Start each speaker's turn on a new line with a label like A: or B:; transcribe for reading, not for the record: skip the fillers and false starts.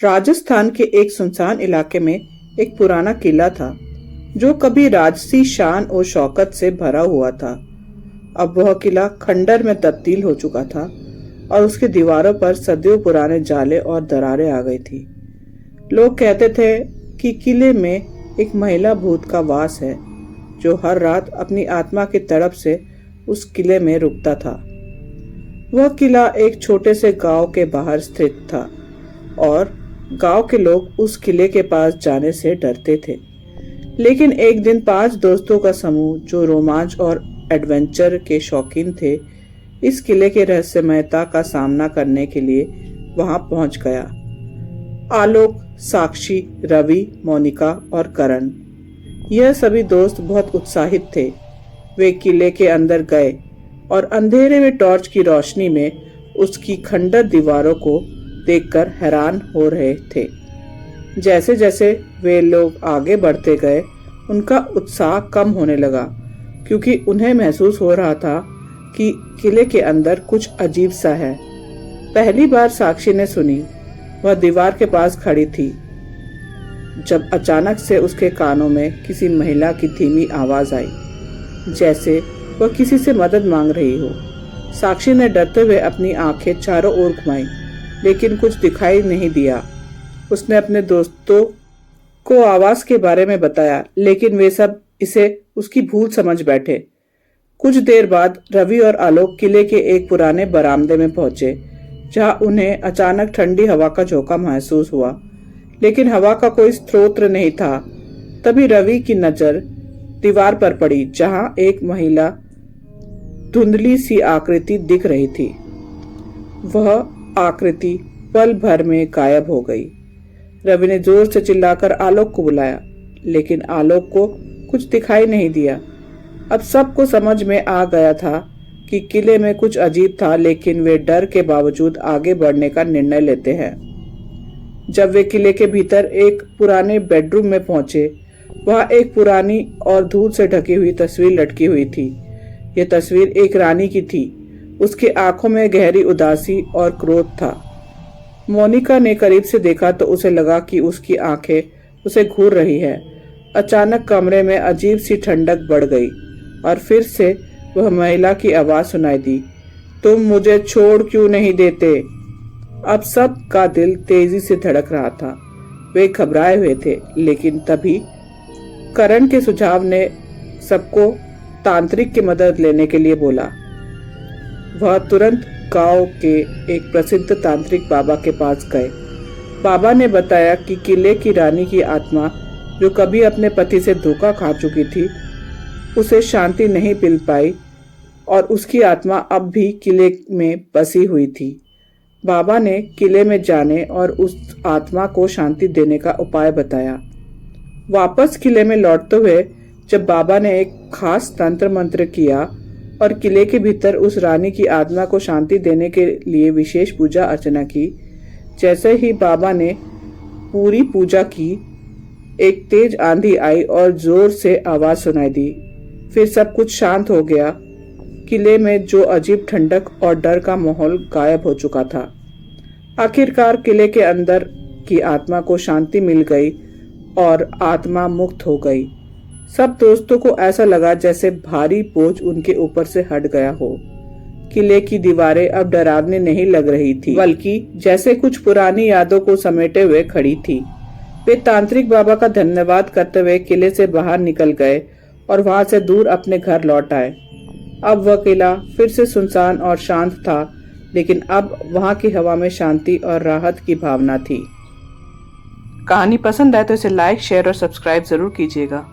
A: राजस्थान के एक सुनसान इलाके में एक पुराना किला था जो कभी राजसी शान और शौकत से भरा हुआ था। अब वह किला खंडर में तब्दील हो चुका था और उसकी दीवारों पर सदियों पुराने जाले और दरारें आ गई थी। लोग कहते थे कि किले में एक महिला भूत का वास है जो हर रात अपनी आत्मा की तड़प से उस किले में रुकता था। वह किला एक छोटे से गांव के बाहर स्थित था और गांव के लोग उस किले के पास जाने से डरते थे। लेकिन एक दिन 5 दोस्तों का समूह जो रोमांच और एडवेंचर के शौकीन थे, इस किले के रहस्यमयता का सामना करने के लिए वहां पहुंच गया। आलोक, साक्षी, रवि, मोनिका और करण, यह सभी दोस्त बहुत उत्साहित थे। वे किले के अंदर गए और अंधेरे में टॉर्च की रोशनी में उसकी खंडर दीवारों को देखकर हैरान हो रहे थे। जैसे जैसे वे लोग आगे बढ़ते गए, उनका उत्साह कम होने लगा क्योंकि उन्हें महसूस हो रहा था कि किले के अंदर कुछ अजीब सा है। पहली बार साक्षी ने सुनी। वह दीवार के पास खड़ी थी जब अचानक से उसके कानों में किसी महिला की धीमी आवाज आई, जैसे वह किसी से मदद मांग रही हो। साक्षी ने डरते हुए अपनी आंखें चारों ओर घुमाई, लेकिन कुछ दिखाई नहीं दिया। उसने अपने दोस्तों को आवाज के बारे में बताया, लेकिन वे सब इसे उसकी भूल समझ बैठे। कुछ देर बाद रवि और आलोक किले के एक पुराने बरामदे में पहुंचे, जहां उन्हें अचानक ठंडी हवा का झोंका महसूस हुआ, लेकिन हवा का कोई स्रोत नहीं था। तभी रवि की नजर दीवार पर पड़ी, जहां एक महिला धुंधली सी आकृति दिख रही थी। वह आकृति पल भर में गायब हो गई। रवि ने जोर से चिल्लाकर आलोक को बुलाया, लेकिन आलोक को कुछ दिखाई नहीं दिया। अब सबको समझ में आ गया था कि किले में कुछ अजीब था, लेकिन वे डर के बावजूद आगे बढ़ने का निर्णय लेते हैं। जब वे किले के भीतर एक पुराने बेडरूम में पहुंचे, वहां एक पुरानी और धूल से ढकी हुई तस्वीर लटकी हुई थी। यह तस्वीर एक रानी की थी। उसकी आंखों में गहरी उदासी और क्रोध था। मोनिका ने करीब से देखा तो उसे लगा कि उसकी आंखें उसे घूर रही है। अचानक कमरे में अजीब सी ठंडक बढ़ गई और फिर से वह महिला की आवाज सुनाई दी, तुम मुझे छोड़ क्यों नहीं देते? अब सब का दिल तेजी से धड़क रहा था। वे घबराए हुए थे, लेकिन तभी करण के सुझाव ने सबको तांत्रिक की मदद लेने के लिए बोला। वह तुरंत गांव के एक प्रसिद्ध तांत्रिक बाबा के पास गए। बाबा ने बताया कि किले की रानी की आत्मा, जो कभी अपने पति से धोखा खा चुकी थी, उसे शांति नहीं मिल पाई और उसकी आत्मा अब भी किले में बसी हुई थी। बाबा ने किले में जाने और उस आत्मा को शांति देने का उपाय बताया। वापस किले में लौटते हुए जब बाबा ने एक खास तंत्र मंत्र किया और किले के भीतर उस रानी की आत्मा को शांति देने के लिए विशेष पूजा अर्चना की, जैसे ही बाबा ने पूरी पूजा की, एक तेज आंधी आई और जोर से आवाज सुनाई दी। फिर सब कुछ शांत हो गया। किले में जो अजीब ठंडक और डर का माहौल गायब हो चुका था। आखिरकार किले के अंदर की आत्मा को शांति मिल गई और आत्मा मुक्त हो गई। सब दोस्तों को ऐसा लगा जैसे भारी बोझ उनके ऊपर से हट गया हो। किले की दीवारें अब डरावनी नहीं लग रही थी, बल्कि जैसे कुछ पुरानी यादों को समेटे हुए खड़ी थी। वे तांत्रिक बाबा का धन्यवाद करते हुए किले से बाहर निकल गए और वहां से दूर अपने घर लौट आए। अब वह किला फिर से सुनसान और शांत था, लेकिन अब वहां की हवा में शांति और राहत की भावना थी। कहानी पसंद आए तो इसे लाइक, शेयर और सब्सक्राइब जरूर कीजिएगा।